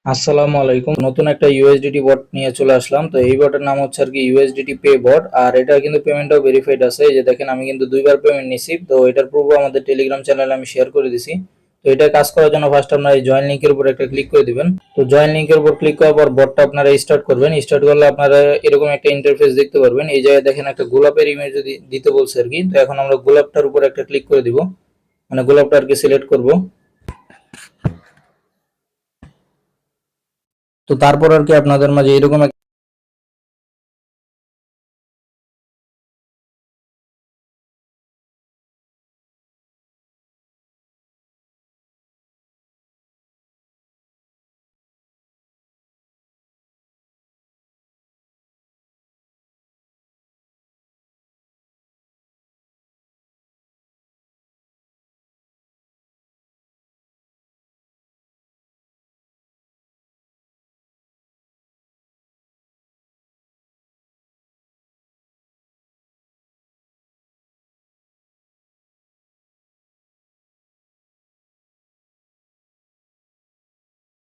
আসসালামু আলাইকুম। নতুন একটা ইউএসডিটি বট নিয়ে চলে আসলাম। তো এই বটের নাম হচ্ছে আর কি ইউএসডিটি পে বট। আর এটা কিন্তু পেমেন্টও ভেরিফাইড আছে। এই যে দেখেন আমি কিন্তু দুইবার পেমেন্ট নিছি। তো এটার প্রুফ আমাদের টেলিগ্রাম চ্যানেলে আমি শেয়ার করে দিছি। তো এটা কাজ করার জন্য ফার্স্ট আপনারা এই জয়েন লিংকের উপর একটা ক্লিক করে দিবেন। তো জয়েন লিংকের উপর ক্লিক করার পর বটটা আপনারা স্টার্ট করবেন। স্টার্ট করলে আপনারা এরকম একটা ইন্টারফেস দেখতে পারবেন। এই জায়গায় দেখেন একটা গোলাপের ইমেজ দিতে বলছে আর কি। তো এখন আমরা গোলাপটার উপর একটা ক্লিক করে দিব, মানে গোলাপটা আর কি সিলেক্ট করব। তো তারপর আর কি আপনাদের মাঝে এরকম